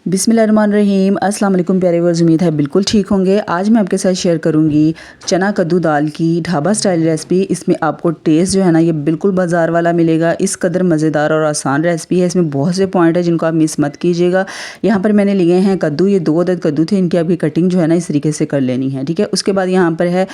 बिस्मिल्लाहिर्रहमानिर्रहीम। अस्सलाम वालेकुम प्यारे व्यूअर्स, उम्मीद है बिल्कुल ठीक होंगे। आज मैं आपके साथ शेयर करूंगी चना कद्दू दाल की ढाबा स्टाइल रेसिपी। इसमें आपको टेस्ट जो है ना ये बिल्कुल बाज़ार वाला मिलेगा। इस कदर मज़ेदार और आसान रेसिपी है। इसमें बहुत से पॉइंट है जिनको आप मिस मत कीजिएगा। यहाँ पर मैंने लिए हैं कद्दू, ये 2 अदद कद्दू थे। इनकी आपकी कटिंग जो है ना इस तरीके से कर लेनी है, ठीक है। उसके बाद यहाँ पर है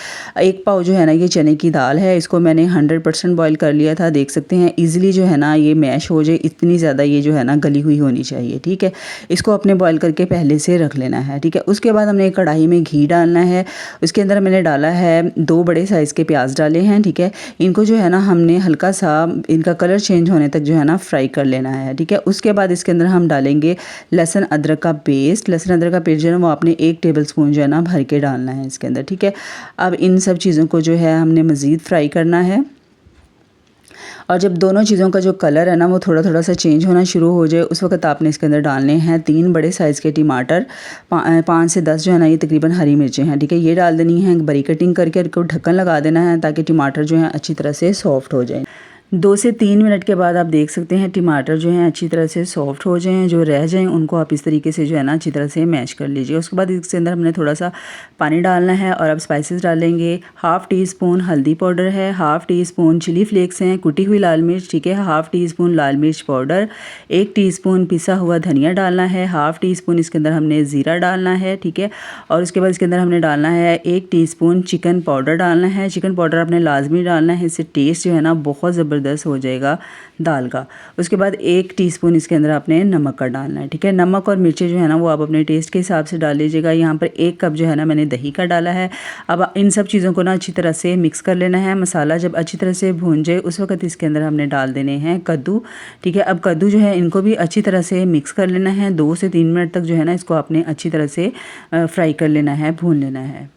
1 पाव जो है ना ये चने की दाल है। इसको मैंने 100% बॉयल कर लिया था। देख सकते हैं ईज़िली जो है ना ये मैश हो जाए, इतनी ज़्यादा ये जो है ना गली हुई होनी चाहिए, ठीक है। इसको अपने बॉयल करके पहले से रख लेना है, ठीक है। उसके बाद हमने एक कढ़ाई में घी डालना है। उसके अंदर मैंने डाला है 2 बड़े साइज़ के प्याज डाले हैं, ठीक है। इनको जो है ना हमने हल्का सा इनका कलर चेंज होने तक जो है ना फ्राई कर लेना है, ठीक है। उसके बाद इसके अंदर हम डालेंगे लहसुन अदरक का पेस्ट। लहसुन अदरक का पेस्ट जो है ना वो आपने 1 टेबलस्पून जो है ना भर के डालना है इसके अंदर, ठीक है। अब इन सब चीज़ों को जो है हमने मज़ीद फ्राई करना है। और जब दोनों चीज़ों का जो कलर है ना वो थोड़ा थोड़ा सा चेंज होना शुरू हो जाए, उस वक्त आपने इसके अंदर डालने हैं 3 बड़े साइज़ के टमाटर, 5 से 10 जो है ना ये तकरीबन हरी मिर्चें हैं, ठीक है। ये डाल देनी है, बड़ी कटिंग करके इनको ढक्कन लगा देना है ताकि टमाटर जो है अच्छी तरह से सॉफ्ट हो जाए। 2 से 3 मिनट के बाद आप देख सकते हैं टमाटर जो हैं अच्छी तरह से सॉफ्ट हो जाएं। जो रह जाएं उनको आप इस तरीके से जो है ना अच्छी तरह से मैश कर लीजिए। उसके बाद इसके अंदर हमने थोड़ा सा पानी डालना है और अब स्पाइसेस डालेंगे। 1/2 टीस्पून हल्दी पाउडर है, 1/2 टीस्पून चिली फ्लेक्स हैं, कुटी हुई लाल मिर्च, ठीक है, 1/2 टीस्पून लाल मिर्च पाउडर, 1 टीस्पून पिसा हुआ धनिया डालना है, 1/2 टीस्पून इसके अंदर हमने ज़ीरा डालना है, ठीक है। और उसके बाद इसके अंदर हमने डालना है 1 टीस्पून चिकन पाउडर डालना है। चिकन पाउडर आपने लाजमी डालना है, इससे टेस्ट जो है ना बहुत ज़बरदस्त हो जाएगा दाल का। उसके बाद 1 टीस्पून इसके अंदर आपने नमक का डालना है, ठीक है। नमक और मिर्चें जो है ना वो आप अपने टेस्ट के हिसाब से डाल लीजिएगा। यहाँ पर 1 कप जो है ना मैंने दही का डाला है। अब इन सब चीज़ों को ना अच्छी तरह से मिक्स कर लेना है। मसाला जब अच्छी तरह से भून जाए उस वक्त इसके अंदर हमने डाल देने हैं कद्दू, ठीक है। अब कद्दू जो है इनको भी अच्छी तरह से मिक्स कर लेना है। 2 से 3 मिनट तक जो है ना इसको आपने अच्छी तरह से फ्राई कर लेना है, भून लेना है।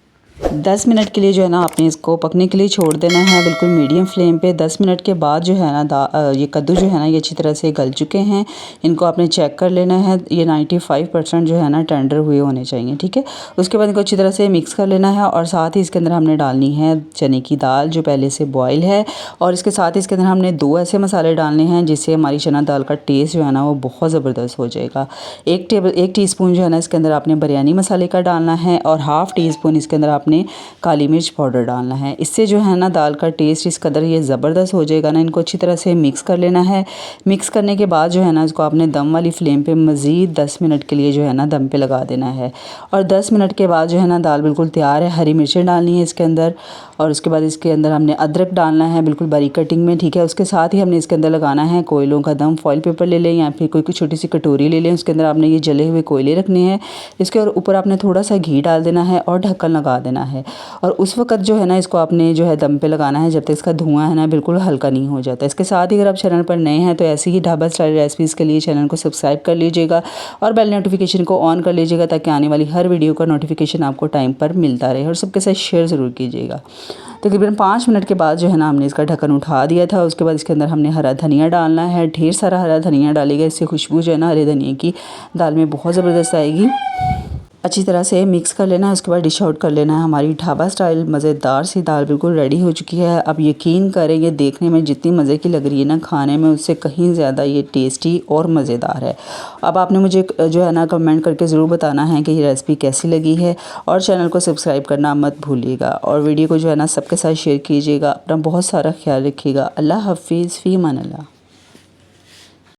10 मिनट के लिए जो है ना आपने इसको पकने के लिए छोड़ देना है, बिल्कुल मीडियम फ्लेम पे। 10 मिनट के बाद जो है ना ये कद्दू जो है ना ये अच्छी तरह से गल चुके हैं। इनको आपने चेक कर लेना है, ये 95% जो है ना टेंडर हुए होने चाहिए, ठीक है। उसके बाद इनको अच्छी तरह से मिक्स कर लेना है और साथ ही इसके अंदर हमने डालनी है चने की दाल जो पहले से बॉयल है। और इसके साथ ही इसके अंदर हमने 2 ऐसे मसाले डालने हैं जिससे हमारी चना दाल का टेस्ट जो है ना वो बहुत ज़बरदस्त हो जाएगा। 1 टीस्पून जो है ना इसके अंदर आपने बिरयानी मसाले का डालना है और 1/2 टीस्पून इसके अंदर आपने काली मिर्च पाउडर डालना है। इससे जो है ना दाल का टेस्ट इस कदर ये ज़बरदस्त हो जाएगा ना। इनको अच्छी तरह से मिक्स कर लेना है। मिक्स करने के बाद जो है ना इसको आपने दम वाली फ्लेम पे मज़ीद 10 मिनट के लिए जो है ना दम पे लगा देना है। और 10 मिनट के बाद जो है ना दाल बिल्कुल तैयार है। हरी मिर्चें डालनी है इसके अंदर और उसके बाद इसके अंदर हमने अदरक डालना है बिल्कुल बारीक कटिंग में, ठीक है। उसके साथ ही हमने इसके अंदर लगाना है कोयलों का दम। फॉइल पेपर ले लें या फिर कोई छोटी सी कटोरी ले लें, उसके अंदर आपने ये जले हुए कोयले रखने हैं। इसके ऊपर आपने थोड़ा सा घी डाल देना है और ढक्कन लगा देना है। और उस वक्त जो है ना इसको आपने जो है दम पे लगाना है जब तक इसका धुआं है ना बिल्कुल हल्का नहीं हो जाता। इसके साथ ही अगर आप चैनल पर नए हैं तो ऐसी ही ढाबा स्टाइल रेसिपीज़ के लिए चैनल को सब्सक्राइब कर लीजिएगा और बेल नोटिफिकेशन को ऑन कर लीजिएगा ताकि आने वाली हर वीडियो का नोटिफिकेशन आपको टाइम पर मिलता रहे। और सबके साथ शेयर ज़रूर कीजिएगा। तकरीबन 5 मिनट के बाद जो है ना हमने इसका ढक्कन उठा दिया था। उसके बाद इसके अंदर हमने हरा धनिया डालना है। ढेर सारा हरा धनिया डालेगा, इससे खुशबू जो है ना हरे धनिया की दाल में बहुत ज़बरदस्त आएगी। अच्छी तरह से मिक्स कर लेना है। उसके बाद डिश आउट कर लेना है। हमारी ढाबा स्टाइल मज़ेदार सी दाल बिल्कुल रेडी हो चुकी है। अब यकीन करें ये देखने में जितनी मज़े की लग रही है ना, खाने में उससे कहीं ज़्यादा ये टेस्टी और मज़ेदार है। अब आपने मुझे जो है ना कमेंट करके ज़रूर बताना है कि ये रेसिपी कैसी लगी है और चैनल को सब्सक्राइब करना मत भूलिएगा और वीडियो को जो है ना सबके साथ शेयर कीजिएगा। अपना बहुत सारा ख्याल रखिएगा। अल्लाह हाफिज़, फ़ी अमान अल्लाह।